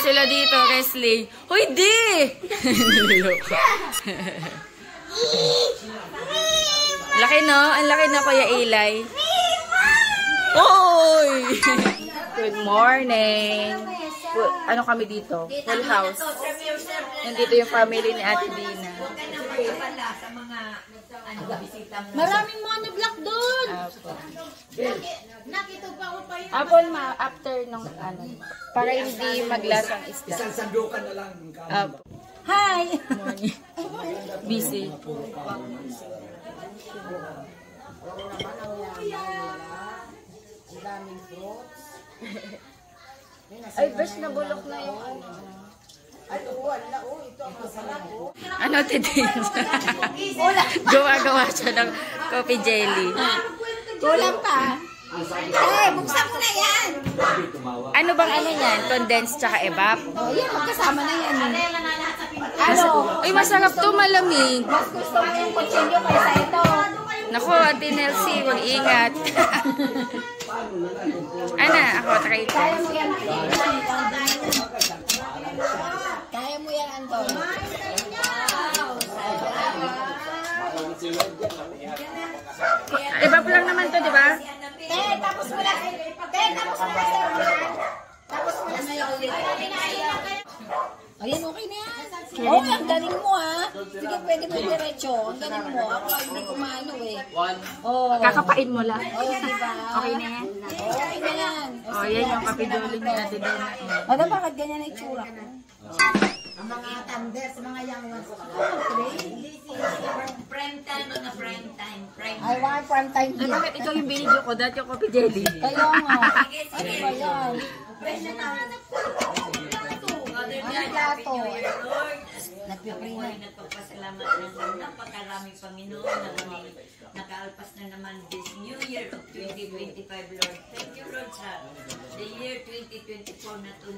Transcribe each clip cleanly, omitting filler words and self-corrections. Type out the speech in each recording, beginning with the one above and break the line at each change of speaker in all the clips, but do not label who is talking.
sila dito, wrestling. Hoy, di! Laki, no? Ang laki na, Kuya Eli. Hoy! Good morning. Ano kami dito? Full house. Nandito yung family ni Ate Dina.
Maraming mga na-block doon.
Apple ma, after nung ano, para hindi maglasang isda.
Isang sandukan na lang.
Hi!
Busy. Ay, best na bulok na yung ano. Ano, Tidin? Gawa-gawa siya ng coffee jelly.
Kulang pa. Eh, buksan mo na yan.
Ano bang ano yan? Condensed tsaka evap?
Oh, yan, magkasama na yan. Ano?
Ay, masarap to, malamig.
Mas gusto mo yung kutsilyo kaysa ito.
Naku, Ate Nelsie, mag-ingat. Ana, ako, try ito.
Kaya mo yan. Kaya mo yan, Anton.
Evap lang naman to, di ba?
Tapos mo na. Tapos mo na. Tapos mo na sa'yo. Ayan, okay na yan. Oh, ang galing mo ha. Sige, pwede mo diretso. Ang galing mo. Ako hindi ko maano eh. Oh.
Kakapain mo lang.
Oh, diba?
Okay na yan?
Okay na yan.
Oh, yan yung kapidoli ni Ate Dina.
Ano, bakit ganyan ang itsura ko?
Ang mga tanders, mga young ones. Prime time, mga prime time.
I want prime time
Ay,
here.
bakit ikaw yung binidyo ko? Dati yung coffee jelly.
Kaya nga. Ano ba yan? Ang plato.
Nagpiprina. Nagpapasalamat ng napakarami Panginoon na kami nakaalpas na naman this new year of 2025, Lord. Thank you, Lord, sa the year 2024 na ito.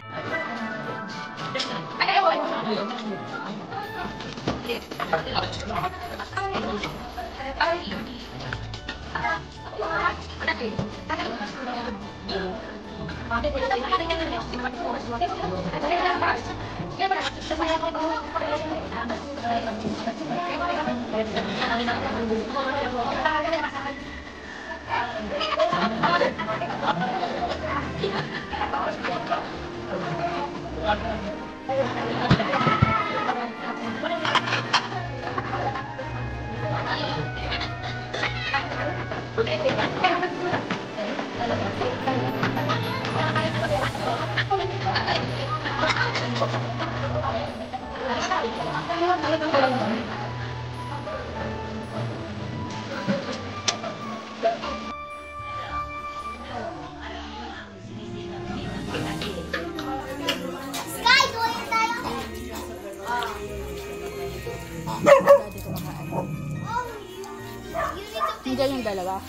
Hindi yung dalawa.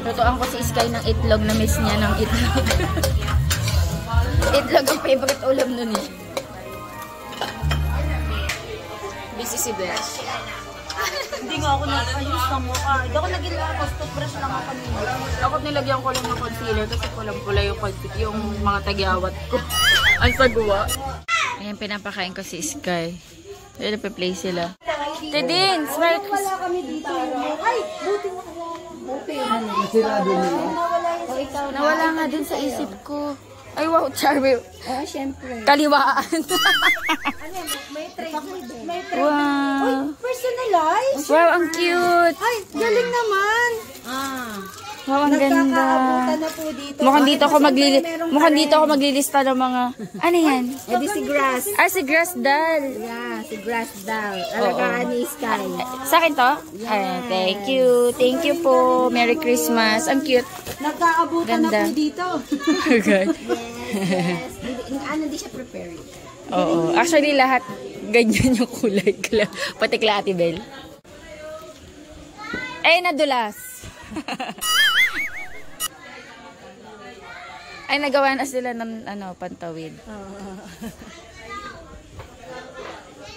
Lutuan ko si Sky ng itlog na miss niya ng itlog. Itlog ang favorite ulam nun eh. Busy si Besh.
Hindi nga ako nag-ayos ng mukha. Hindi ako nag-ilapos. Toothbrush lang ako nila.
Ako nilagyan ko lang ng concealer kasi pulang-pula yung mga tagyawat ko. Ang sagwa. Ayan, pinapakain ko si Sky. Ayan, nape-play sila. Tidin, smile.
Wala kami dito. Ay, buti mo. Buti.
Sirado nila.
Nawala nga din sa isip ko. Ay, wow, Charmy.
Oo, syempre.
Kaliwaan.
May tray. May tray.
Wow.
Personalized?
Wow, ang cute.
Ay, galing naman.
Wow, ang ganda.
Nagkakaabutan na po dito.
Mukhang dito ako maglilista ng mga, ano yan?
Edi si Grass.
Ah, si Grass Doll.
Yeah, si Grass daw. Alagaan ni Sky.
Sa akin to? Ay, thank you. Thank you po. Merry Christmas. Ang cute.
Nagkaabutan na
Ganda.
po dito.
Good.
Yes. Hindi siya prepared.
Oo. Actually, lahat ganyan yung kulay. Pati kila Ate Bel. Ay, nadulas. Ay, nagawa na sila ng pantawid.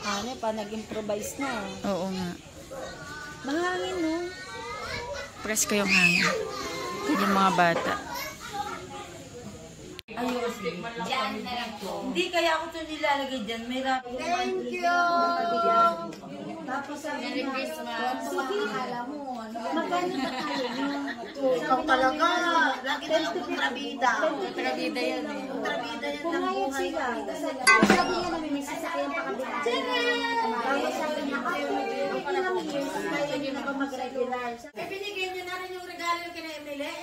Ano pa, nag-improvise na.
Oo nga.
Mahangin, no?
Press ko yung hangin. Yung mga bata.
Ayun, sige. Diyan na lang po. Hindi, kaya ako ito nilalagay dyan. May rap.
Thank you! Tapos
Merry Christmas.
Alam mo, magkano na tayo? Ikaw talaga. Lagi na lang kontrabida.
Kontrabida yan eh.
Kontrabida yan ng buhay. Sabi niya namin, may sasakyan pa kami. Tapos sabi niya, okay lang yun. Kaya niyo na ba mag-regular? Eh, binigyan niyo na rin yung regalo yung kina Emily.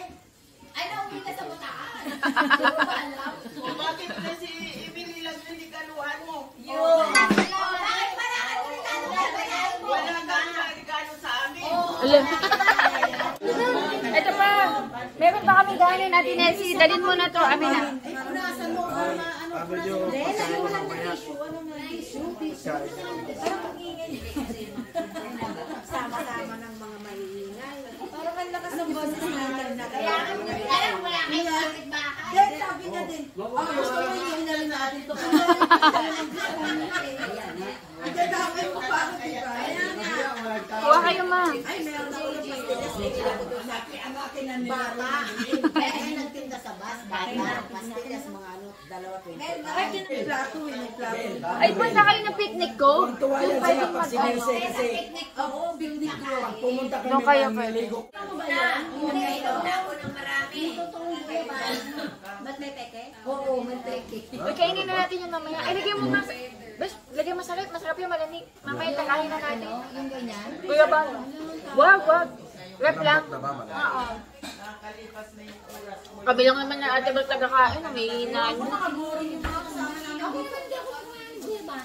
Ay, nauwi ka sa butaan. Hindi ko alam.
Bakit na si Emily lang yung regaluhan mo?
Yun. Bakit pala ang regalo na bayan mo?
Wala nga regalo sa amin.
Alam. Ito pa. Meron pa kami galing natin, Nancy. Dalhin mo na to. Amin na.
Ay, punasan mo. Lagyan mo lang ng tissue. Ano na tissue? Parang mag-iingay. Sama-sama ng mga maiingay. Parang ang lakas ng boses natin na kaya. Wala kayo sakit ba? Then, sabi niya din, gusto mo yung na rin natin ito. Ang dadamay mo pa ako, diba? Ayan na.
Kuha kayo, ma.
Ay, meron ako yung pastillas. Bata. Kaya nagtinda sa bus. Bata. Pastillas, mga ano, 2.20. Ay, plato, may plato.
Ay, punta kayo ng picnic ko.
Tuwala sila pag sinirse kasi
Oo, building ko.
pumunta kami
Doon kayo
ng
pwede.
ligo.
Ba't may peke? Oo, may peke.
Uy, kainin na natin yun mamaya. Ay, lagyan mo mas... Bes, lagyan masarap. Masarap yung malamig. Mamaya kakain na natin.
Yung ganyan?
Kuya ba? Wag, wag. Rep lang. Oo. Kabilang naman na ate bang tagakain na may hinaan.
Ako naman hindi ako kumain, diba?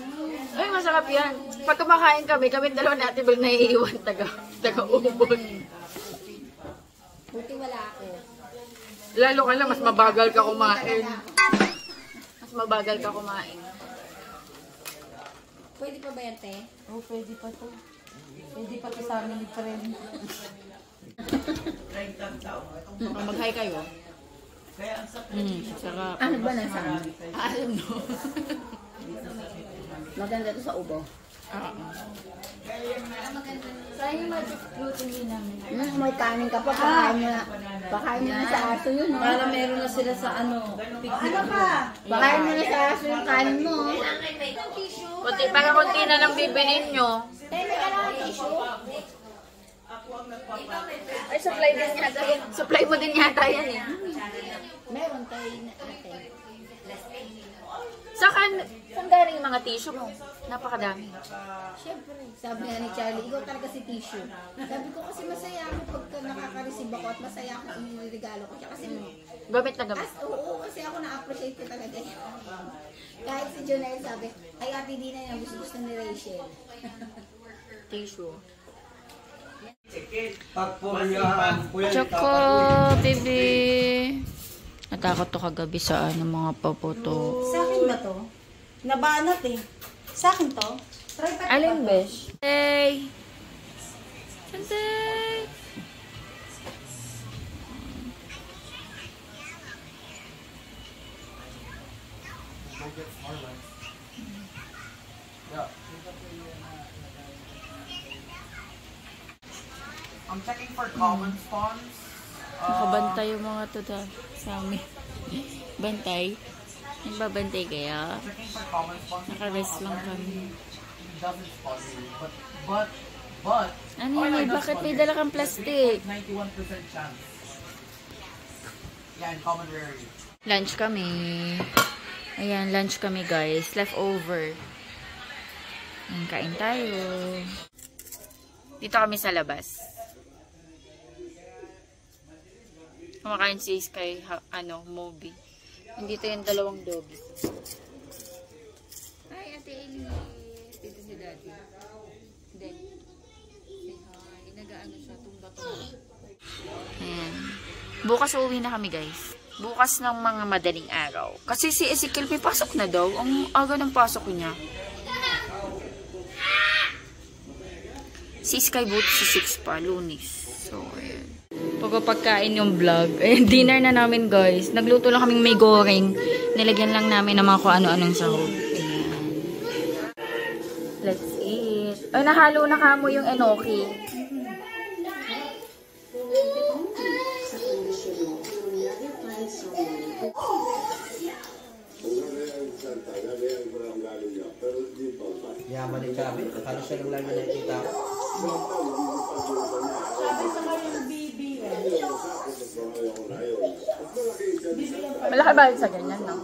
Ay, masarap yan. Pag kumakain kami dalawa na ate bang naiiwan taga-ubon.
Buti wala ako.
Lalo ka lang, mas mabagal ka kumain. Mas mabagal ka kumain.
Pwede pa ba yan, te?
Oh, pwede pa to. Pwede pa to sa amin ni friend.
Mag-hi kayo. Sarap.
Ano ba nasa?
Alam no.
Maganda to sa ubo.
Sayang yung magic fruit hindi namin.
May kanin ka pa, pakain mo na. Pakain mo na sa aso yun, no?
Para meron na sila sa ano, picnic.
Pakain mo na sa aso yung kanin mo.
Kunti, para konti na lang bibilin nyo.
Te, may ka lang tissue?
Ay, supply din yata yan. Supply mo din yata yan eh.
Meron tayo na ate.
Saan galing yung mga tissue mo? Napakadami.
Siyempre, sabi nga ni Charlie, ikaw talaga si tissue. Sabi ko kasi masaya ako pagka nakaka-receive ako at masaya ako iniregalo ko. Siya kasi,
Gamit na gamit.
oo, kasi ako na-appreciate ko talaga yan. Kahit si Jonelle sabi, ay ate Dina yung gusto ni Rachel.
Tissue.
Choco,
baby. Natakot to kagabi sa mga papoto.
Sa akin ba to? Nabanat eh. Sa akin to?
Alin, besh? Hey! Santay!
I'm checking for common spawns.
Nakabantay yung mga to sa amin. Bantay? Nagbabantay kaya?
Checking for common spawns.
Naka-rest lang kami.
It doesn't spawn really. But,
Ano yun? Bakit may dala kang plastic?
91% chance. Yeah, in common rare.
Lunch kami. Ayan, lunch kami guys. Leftover. Ayan, kain tayo. Dito kami sa labas. Kumakain si Sky, movie. Nandito yung dalawang doggy. Hi, Ate Ellie. Dito si Daddy. Then, say hi. Nag-ano siya, tumba-tumba. Ayan. Bukas uuwi na kami, guys. Bukas ng mga madaling araw. Kasi si Ezekiel may pasok na daw. Ang aga ng pasok niya. Si Sky boot si 6 pa, Lunis. So, ayan. Pagkain yung vlog. Ayan, dinner na namin, guys. Nagluto lang kaming may goreng. Nilagyan lang namin ng mga kung ano-anong sahog. Ayan. Let's eat. Ay, nahalo na kamo yung enoki.
Yaman ni Chabi. Akala siya lang lagi nakikita ko.
Sabi sa mga bibi.
Malaki ba sa ganyan, no?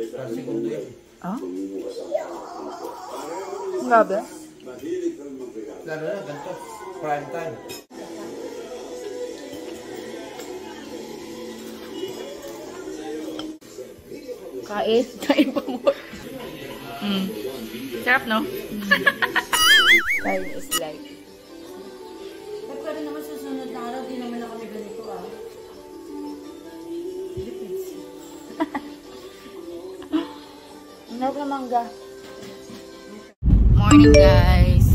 Parang segundo yun.
Ah? Grabe.
Lalo na, ganito. Prime time.
Kain pa mo. Sarap, no? Kain is light.
Pero naman susunod na araw, di naman na kami ganito ah.
Hinog na mangga. Morning, guys.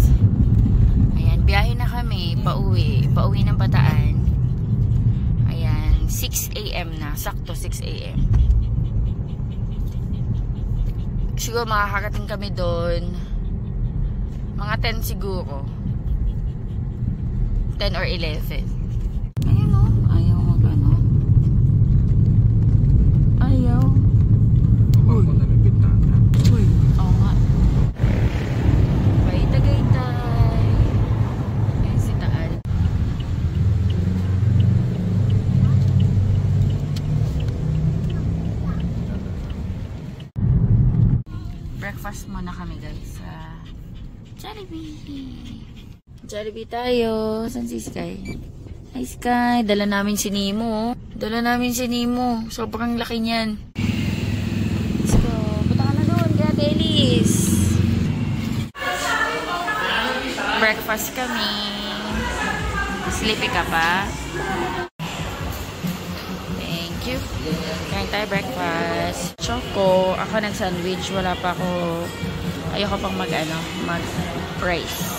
Ayan, biyahe na kami. Pauwi. Pauwi ng Bataan. Ayan, 6 AM na. Sakto 6 AM. Siguro makakarating kami doon. Mga 10 siguro. 10 or 11. Ayun, o. Ayaw mag-ano. Ayaw.
Ako na may bintana.
Uy, oo nga. Bye, Tagaytay. Ayan si Taal. Breakfast muna kami, guys, sa Jollibee. Jollibee tayo. San si Sky? Hi, Sky. Dala namin si Nemo. Dala namin si Nemo. Sobrang laki niyan. Let's go. Punta ka na doon, kaya Delis. Breakfast kami. Sleepy ka pa? Thank you. Kain tayo breakfast. Choco. Ako nag-sandwich. Wala pa ako. Ayoko pang mag-rice.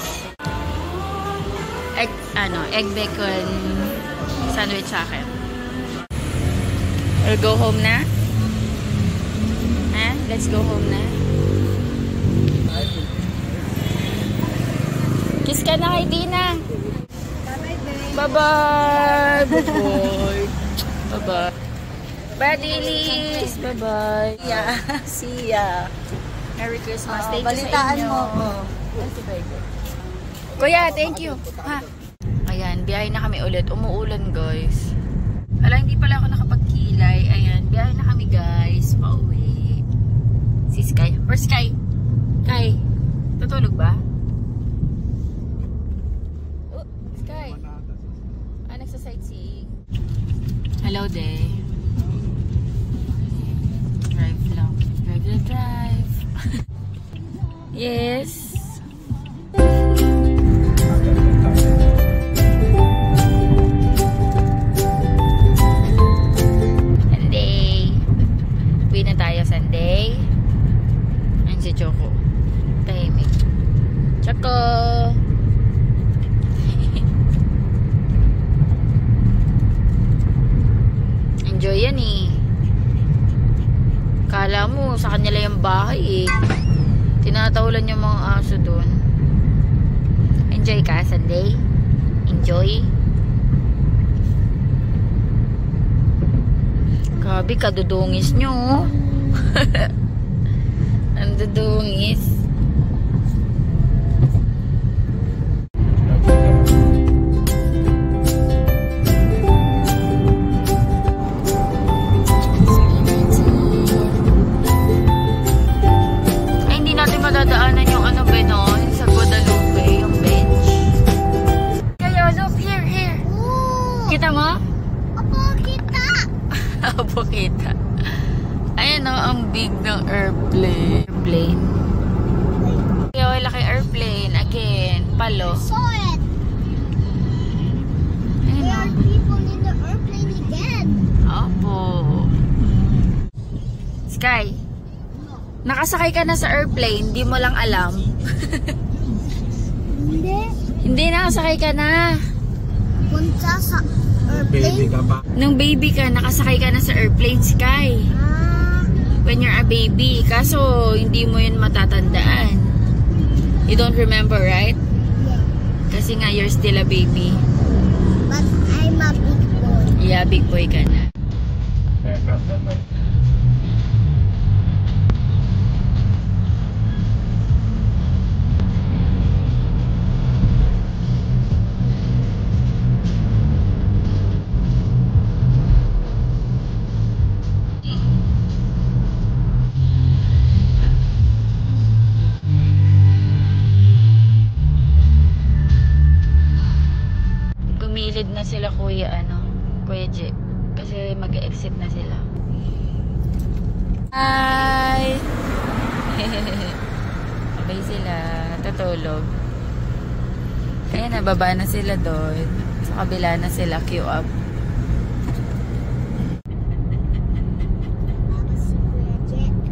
Egg bacon sandwich sa akin. Or go home na? Ha? Let's go home na. Kiss ka na kay Dina. Bye-bye. Bye-bye. Bye-bye. Bye, Dilis. Bye-bye. Yeah. See ya. Merry Christmas. Thank you sa inyo. Kuya, thank you. Ha? Ayan, biyahe na kami ulit. Umuulan, guys. Ala, hindi pala ako nakapagkilay. Ayan, biyahe na kami, guys. Pauwi. Si Sky. Or Sky? Sky, tutulog ba? Oh, Sky. Nagsa-sightseeing. Hello, day. Drive lang. Drive the drive. Yes. Sunday. Ayan si Choco. Tahimik. Choco! Enjoy yan eh. Kala mo, sa kanya lang yung bahay eh. Tinatawalan yung mga aso doon. Enjoy ka, Sunday? Enjoy? Grabe, kadudungis nyo. Ang dudungis. Ay, hindi natin madadaanan yung ano ba, no? Sa Guadalupe, yung bench. Kaya, look, here. Kita mo? Opo, kita. Ayan o, ang big ng airplane. Kaya laki airplane. Again, palo.
Saw it.
Ayan
There are people in the airplane again.
Opo. Sky, nakasakay ka na sa airplane, di mo lang alam. Hindi, nakasakay ka na.
Punta sa
Baby
airplane.
ka pa.
Nung baby ka, nakasakay ka na sa airplane, Sky. When you're a baby. Kaso, hindi mo yun matatandaan. You don't remember, right? Kasi nga, you're still a baby.
But I'm a big boy.
Yeah, big boy ka na. kila Kuya J. Kasi mag-exit na sila. Hi! Abay sila. Tutulog. Ayan, nababa na sila doon. Sa kabila na sila. Queue up.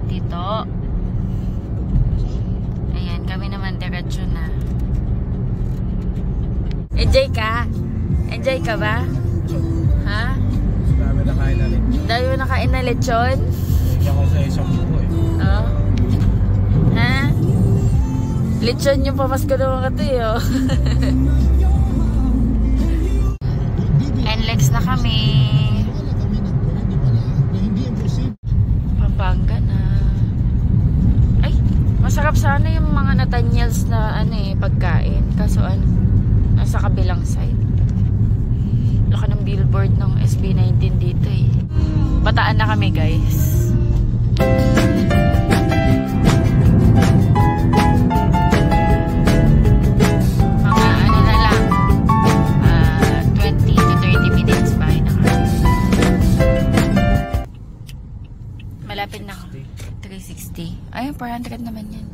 Dito. Ayan, kami naman diretso na. Enjoy ka? Enjoy ka ba? Ha?
Dami na kain na rin.
Dahil nakain na lechon?
Hindi ako sa isang buko eh.
Oh. Ha? Lechon yung pamasko naman ka oh. NLEX na kami. Pampanga na. Ay, masarap sana yung mga Nathaniels na pagkain. Kaso nasa kabilang side. Laka ng billboard ng SB19 dito eh. Bataan na kami guys. Mga na lang 20 to 30 minutes bahay na kami. Malapit na kami. 360. Ayun, 400 naman yan.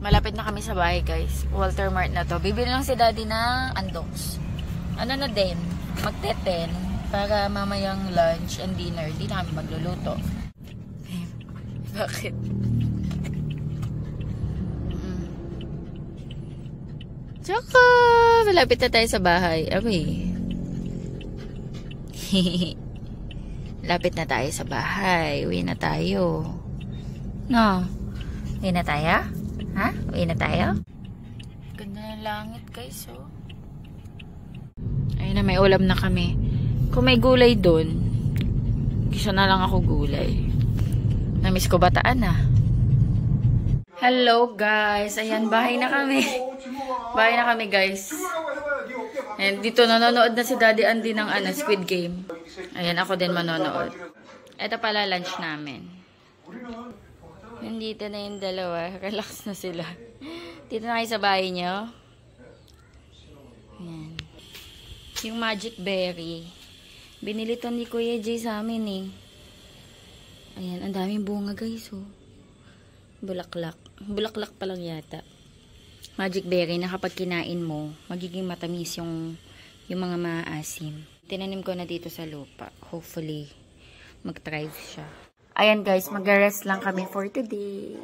Malapit na kami sa bahay guys. Walter Mart na to. Bibili lang si daddy ng andoks. Na din, magteten para mamayang lunch and dinner. Di na kami magluluto. Bakit? Tsaka, malapit na tayo sa bahay. Abi. Lapit na tayo sa bahay. Uwi na tayo. No? Uwi na tayo? Ha? Uwi na tayo? Ganda ng langit guys, oh. Ayun na, may ulam na kami. Kung may gulay doon, isa na lang ako gulay. Namiss ko bataan na. Hello guys. Ayan, bahay na kami. Bahay na kami guys. And dito nanonood na si Daddy Andy ng Squid Game. Ayan, ako din manonood. Ito pala lunch namin. Nandito na yung dalawa. Relax na sila. Dito na kayo sa bahay nyo. Ayan. Yung magic berry. Binili to ni Kuya J sa amin eh. Ayan, ang daming bunga guys oh. Bulaklak. Bulaklak pa lang yata. Magic berry na kapag kinain mo, magiging matamis yung mga maasim. Tinanim ko na dito sa lupa. Hopefully, mag-thrive siya. Ayan guys, mag-rest lang kami for today.